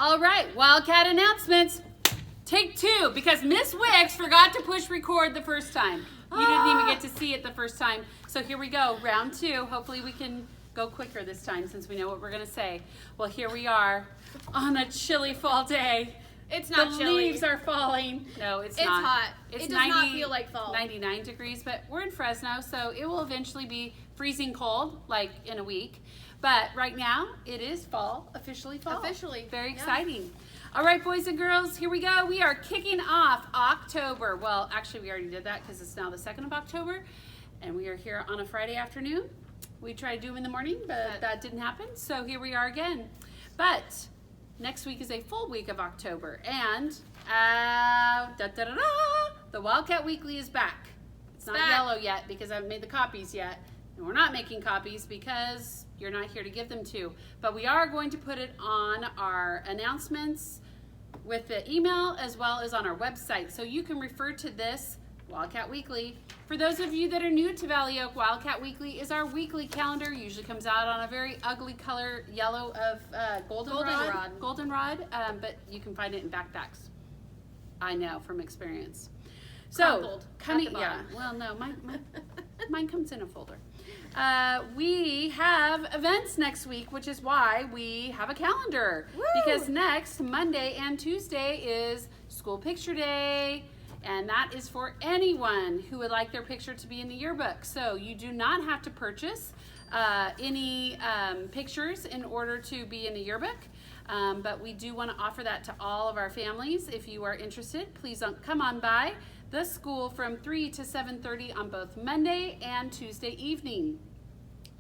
All right, Wildcat announcements. Take two, because Miss Wicks forgot to push record the first time. You didn't even get to see it the first time. So here we go, round two. Hopefully we can go quicker this time since we know what we're going to say. Well, here we are on a chilly fall day. It's not the chilly. The leaves are falling. No, it's not. It's hot. It's it does not feel like fall. 99 degrees, but we're in Fresno, so it will eventually be freezing cold, like in a week. But right now, it is fall, officially fall. Officially. Very yeah. exciting. All right, boys and girls, here we go. We are kicking off October. Well, actually, we already did that because it's now the 2nd of October, and we are here on a Friday afternoon. We tried to do them in the morning, but that didn't happen, so here we are again. But next week is a full week of October, and the Wildcat Weekly is back. It's not yellow yet because I haven't made the copies yet, and we're not making copies because you're not here to give them to. But we are going to put it on our announcements with the email as well as on our website, so you can refer to this Wildcat Weekly. For those of you that are new to Valley Oak, Wildcat Weekly is our weekly calendar. Usually comes out on a very ugly color, yellow of goldenrod, but you can find it in backpacks. I know from experience. So, well, no, mine comes in a folder. We have events next week, which is why we have a calendar. Woo! Because next Monday and Tuesday is School Picture Day. And that is for anyone who would like their picture to be in the yearbook. So you do not have to purchase any pictures in order to be in the yearbook. But we do want to offer that to all of our families. If you are interested, please come on by the school from 3 to 7:30 on both Monday and Tuesday evening.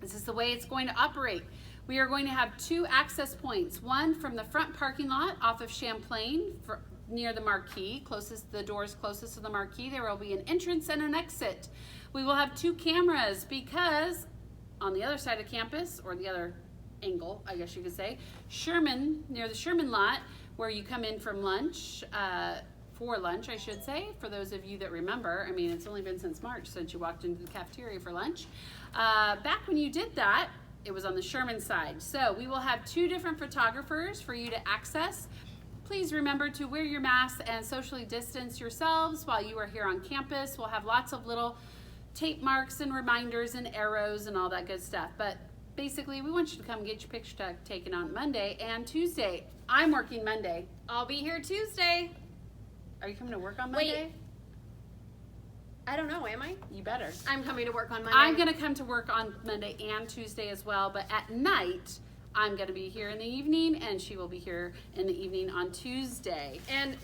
This is the way it's going to operate. We are going to have 2 access points. One from the front parking lot off of Champlain near the marquee, the doors closest to the marquee. There will be an entrance and an exit. We will have 2 cameras because on the other side of campus, or the other angle, I guess you could say, near the Sherman lot, where you come in from lunch, for lunch, I should say, for those of you that remember. I mean, it's only been since March since you walked into the cafeteria for lunch. Back when you did that, it was on the Sherman side. So we will have 2 different photographers for you to access. Please remember to wear your masks and socially distance yourselves while you are here on campus. We'll have lots of little tape marks and reminders and arrows and all that good stuff. But basically, we want you to come get your picture taken on Monday and Tuesday. I'm working Monday. I'll be here Tuesday. Are you coming to work on Monday? Wait. I don't know, am I? You better. I'm coming to work on Monday. I'm going to come to work on Monday and Tuesday as well, but at night, I'm going to be here in the evening, and she will be here in the evening on Tuesday. And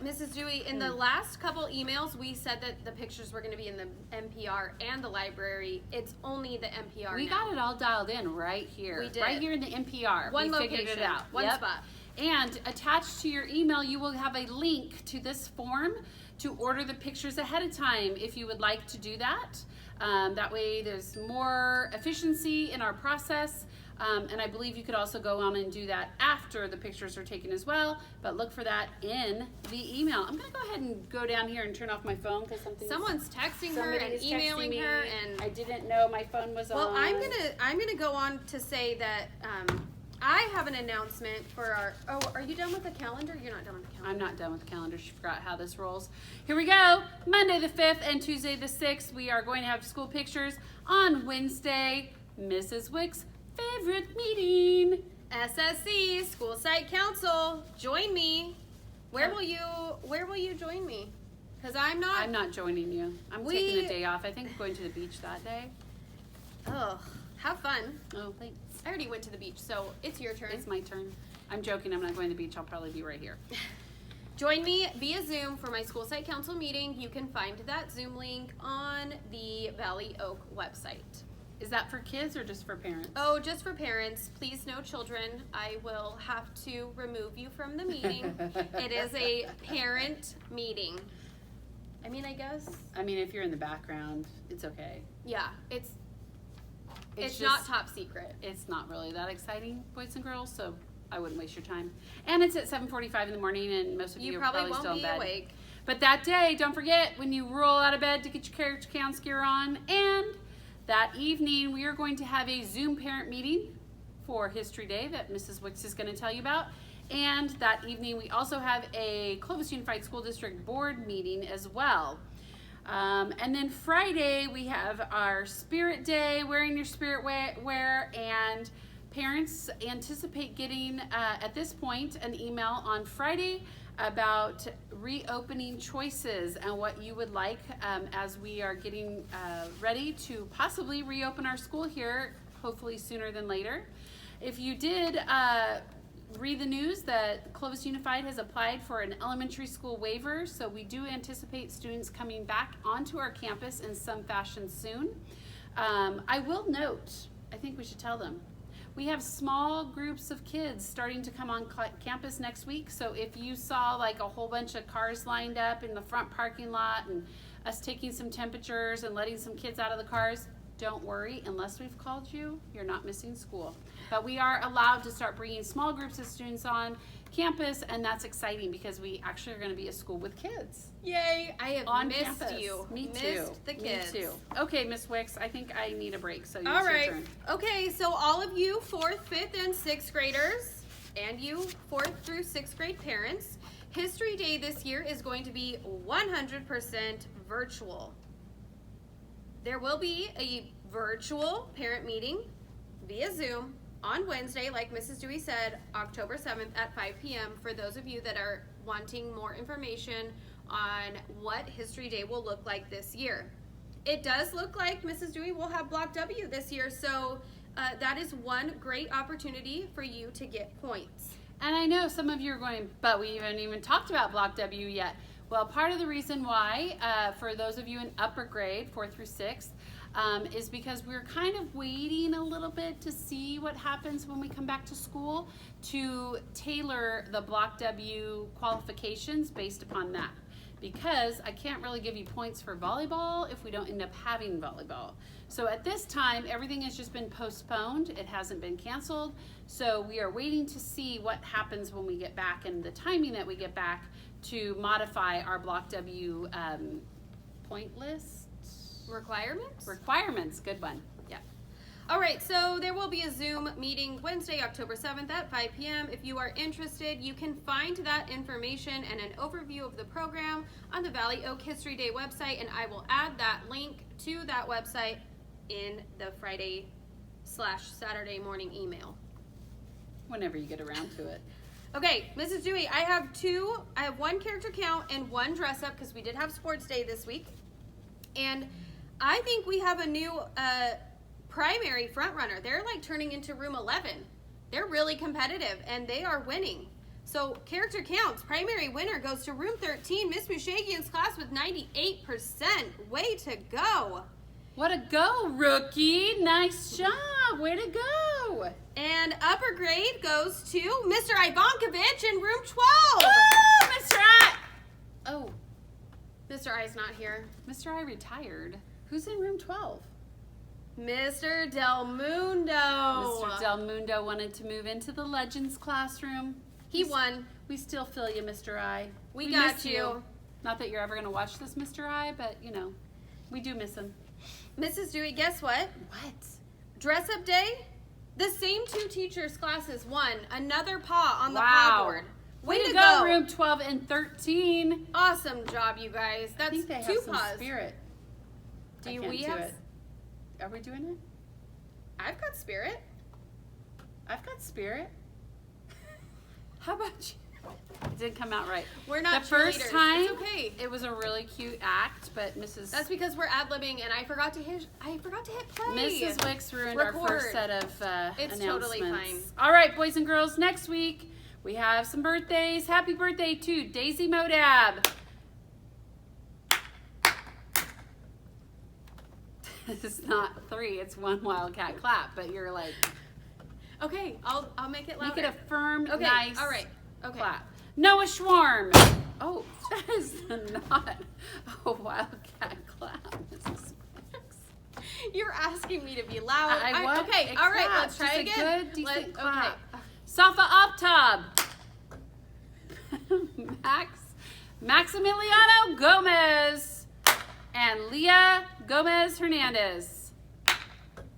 Mrs. Dewey, in the last couple emails, we said that the pictures were going to be in the NPR and the library. It's only the NPR We now. got it all dialed in right here. We did. Right here in the NPR. One we location, figured it out. one spot. And attached to your email, you will have a link to this form to order the pictures ahead of time if you would like to do that. That way there's more efficiency in our process. And I believe you could also go on and do that after the pictures are taken as well, but look for that in the email. I'm going to go ahead and go down here and turn off my phone because someone's texting her and emailing her, and I didn't know my phone was on. Well, I'm gonna go on to say that I have an announcement for our. Oh, are you done with the calendar? You're not done with the calendar. I'm not done with the calendar. She forgot how this rolls. Here we go. Monday the 5th and Tuesday the 6th. We are going to have school pictures. On Wednesday, Mrs. Wick's favorite meeting. SSC, School Site Council. Join me. Where will you join me? Because I'm not joining you. I'm taking a day off. I think I'm going to the beach that day. Oh, have fun. Oh, thanks. I already went to the beach, so it's your turn. It's my turn. I'm joking. I'm not going to the beach. I'll probably be right here. Join me via Zoom for my School Site Council meeting. You can find that Zoom link on the Valley Oak website. Is that for kids or just for parents? Oh, just for parents. Please, no children. I will have to remove you from the meeting. It is a parent meeting. I mean, I guess. I mean, if you're in the background, it's okay. Yeah, it's just not top secret. It's not really that exciting, boys and girls, so I wouldn't waste your time. And it's at 7:45 in the morning, and most of you are probably still in bed. You probably won't be awake. But that day, don't forget, when you roll out of bed to get your character counts gear on, and that evening, we are going to have a Zoom parent meeting for History Day that Mrs. Wicks is going to tell you about. And that evening, we also have a Clovis Unified School District Board meeting as well. And then Friday, we have our Spirit Day, wearing your spirit wear, and parents anticipate getting, at this point, an email on Friday about reopening choices and what you would like as we are getting ready to possibly reopen our school here, hopefully sooner than later. If you did read the news that Clovis Unified has applied for an elementary school waiver, so we do anticipate students coming back onto our campus in some fashion soon. I will note, I think we should tell them, we have small groups of kids starting to come on campus next week, so if you saw like a whole bunch of cars lined up in the front parking lot and us taking some temperatures and letting some kids out of the cars, don't worry, unless we've called you, you're not missing school. But we are allowed to start bringing small groups of students on campus, and that's exciting because we actually are going to be a school with kids. Yay! I have On missed campus. you. Me missed too. the kids. Me too. Okay, Miss Wicks, I think I need a break, so it's All your right. turn. Okay, so all of you 4th, 5th, and 6th graders, and you 4th through 6th grade parents, History Day this year is going to be 100% virtual. There will be a virtual parent meeting via Zoom on Wednesday, like Mrs. Dewey said, October 7th at 5 p.m. for those of you that are wanting more information on what History Day will look like this year. It does look like Mrs. Dewey will have Block W this year, so that is one great opportunity for you to get points. And I know some of you are going, but we haven't even talked about Block W yet. Well, part of the reason why, for those of you in upper grade, 4th through 6th, is because we're kind of waiting a little bit to see what happens when we come back to school to tailor the Block W qualifications based upon that. Because I can't really give you points for volleyball if we don't end up having volleyball. So at this time, everything has just been postponed. It hasn't been canceled. So we are waiting to see what happens when we get back and the timing that we get back to modify our Block W point list. Requirements, good one. Yeah. All right, so there will be a Zoom meeting Wednesday, October 7th at 5 p.m. If you are interested, you can find that information and an overview of the program on the Valley Oak History Day website, and I will add that link to that website in the Friday/Saturday morning email. Whenever you get around to it. Okay, Mrs. Dewey, I have one character count and one dress up because we did have sports day this week. And I think we have a new primary front runner. They're like turning into room 11. They're really competitive and they are winning. So character counts, primary winner goes to room 13, Miss Mushagian's class with 98%. Way to go. What a go, rookie. Nice job. Way to go. And upper grade goes to Mr. Ivankovich in room 12. Woo, Mr. I. Oh, Mr. I's not here. Mr. I retired. Who's in room 12? Mr. Del Mundo. Mr. Del Mundo wanted to move into the Legends classroom. He won. We still feel you, Mr. I. We got miss you. Not that you're ever going to watch this, Mr. I, but, you know, we do miss him. Mrs. Dewey, guess what? What? Dress up day? The same two teachers' classes won. Another paw on the Wow. paw board. Way to go. Room 12 and 13. Awesome job, you guys. I That's think they have two some paws. spirit. Do I you, can't we do have? it. Are we doing it? I've got spirit. I've got spirit. How about you? It didn't come out right. We're not The first cheerleaders. time, It's okay. it was a really cute act, but Mrs. That's because we're ad-libbing and I forgot to hit play. Mrs. Wicks ruined our Record. first set of It's announcements. totally fine. All right, boys and girls, next week we have some birthdays. Happy birthday to Daisy Modab. It's not 3, it's 1 wildcat clap, but you're like, Okay, I'll make it louder. make it a firm, Okay, nice all right. Okay. clap. Noah Schwarm. Oh, that is not a wildcat clap, Mrs. Wicks. You're asking me to be loud. I want okay, a all right, clap, let's try just again. a good, decent Okay. clap. Safa Optab. Maximiliano Gomez. And Leah Gomez Hernandez.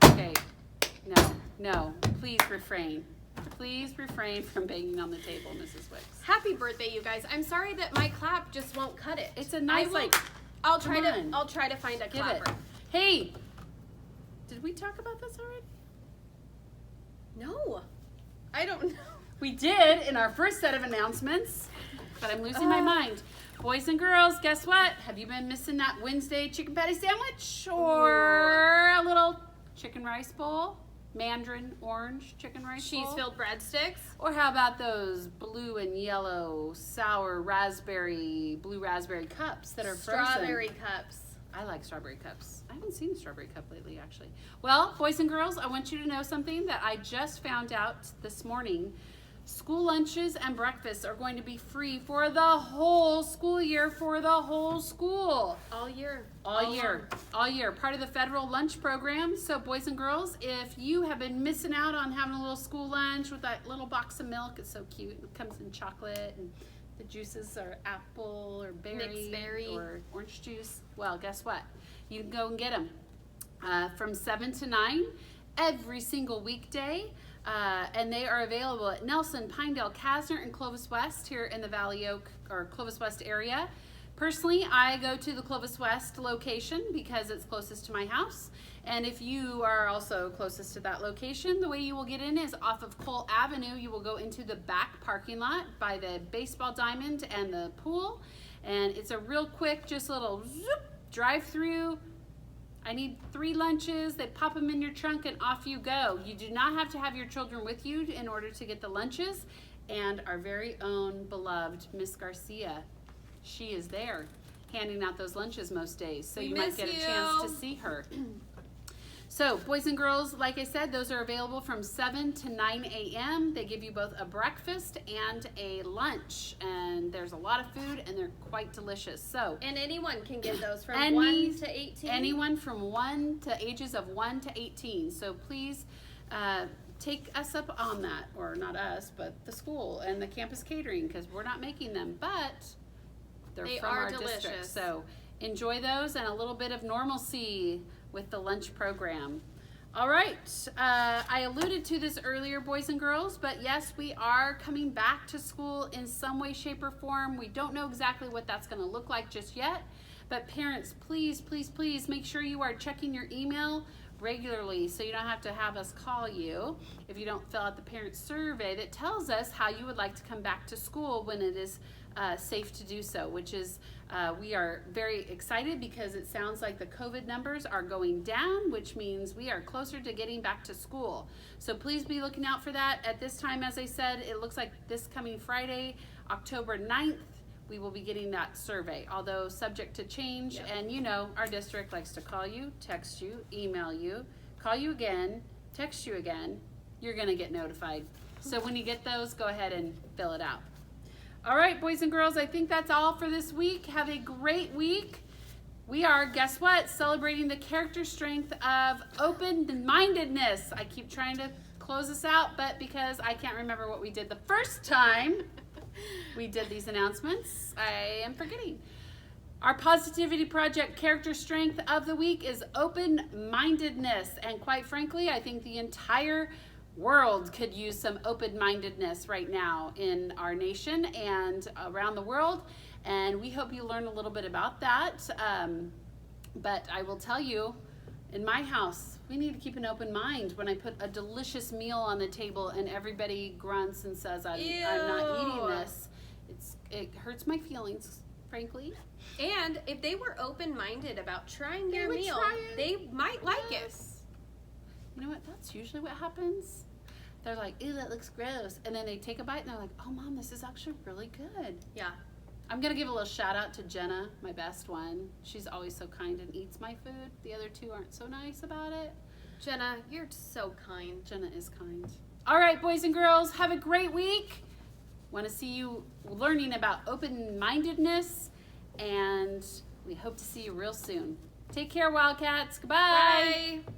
Okay, no, please refrain. please refrain from banging on the table, Mrs. Wicks. Happy birthday, you guys. I'm sorry that my clap just won't cut it. It's a nice, I'll try come on. to find a give clapper. it. Hey, did we talk about this already? No. I don't know. We did in our first set of announcements, but I'm losing my mind. Boys and girls, guess what? Have you been missing that Wednesday chicken patty sandwich or a little chicken rice bowl? Mandarin orange chicken rice bowl? Cheese-filled breadsticks. Or how about those blue and yellow sour blue raspberry cups that are frozen? Strawberry cups. I like strawberry cups. I haven't seen a strawberry cup lately, actually. Well, boys and girls, I want you to know something that I just found out this morning. School lunches and breakfasts are going to be free for the whole school year for the whole school. All year. All year. Part of the federal lunch program. So boys and girls, if you have been missing out on having a little school lunch with that little box of milk, it's so cute. It comes in chocolate and the juices are apple or Mixed berry. or orange juice. Well, guess what? You can go and get them from 7 to 9 every single weekday. And they are available at Nelson, Pinedale, Kasner, and Clovis West here in the Valley Oak or Clovis West area. Personally, I go to the Clovis West location because it's closest to my house. And if you are also closest to that location, the way you will get in is off of Cole Avenue. You will go into the back parking lot by the baseball diamond and the pool. And it's a real quick, just little zoop, drive through. I need 3 lunches. They pop them in your trunk and off you go. You do not have to have your children with you in order to get the lunches. And our very own beloved Miss Garcia, she is there handing out those lunches most days. So you might get a chance to see her. So boys and girls, like I said, those are available from 7 to 9 a.m. They give you both a breakfast and a lunch. And there's a lot of food and they're quite delicious. So And anyone can get those from 1 to 18? Anyone from ages of 1 to 18. So please take us up on that, or not us, but the school and the campus catering, because we're not making them, but they from our delicious. district. So enjoy those and a little bit of normalcy with the lunch program. All right, I alluded to this earlier, boys and girls, but yes, we are coming back to school in some way, shape, or form. We don't know exactly what that's going to look like just yet, but parents, please, please, please make sure you are checking your email regularly so you don't have to have us call you if you don't fill out the parent survey that tells us how you would like to come back to school when it is safe to do so, which is we are very excited because it sounds like the COVID numbers are going down, which means we are closer to getting back to school. So please be looking out for that. At this time, as I said, it looks like this coming Friday, October 9th, we will be getting that survey, although subject to change. Yep. And you know, our district likes to call you, text you, email you, call you again, text you again. You're gonna get notified. So when you get those, go ahead and fill it out. All right, boys and girls, I think that's all for this week. Have a great week. We are, guess what, celebrating the character strength of open-mindedness. I keep trying to close this out, but because I can't remember what we did the first time we did these announcements, I am forgetting. Our Positivity Project character strength of the week is open-mindedness. And quite frankly, I think the entire world could use some open-mindedness right now in our nation and around the world. And we hope you learn a little bit about that. But I will tell you, in my house, we need to keep an open mind when I put a delicious meal on the table and everybody grunts and says, I'm not eating this. It hurts my feelings, frankly. And if they were open-minded about trying They your would meal, try it. they might like it. You know what? That's usually what happens. They're like, ew, that looks gross. And then they take a bite and they're like, oh, Mom, this is actually really good. Yeah. I'm going to give a little shout out to Jenna, my best one. She's always so kind and eats my food. The other two aren't so nice about it. Jenna, you're so kind. Jenna is kind. All right, boys and girls, have a great week. Want to see you learning about open-mindedness, and we hope to see you real soon. Take care, Wildcats. Goodbye. Bye.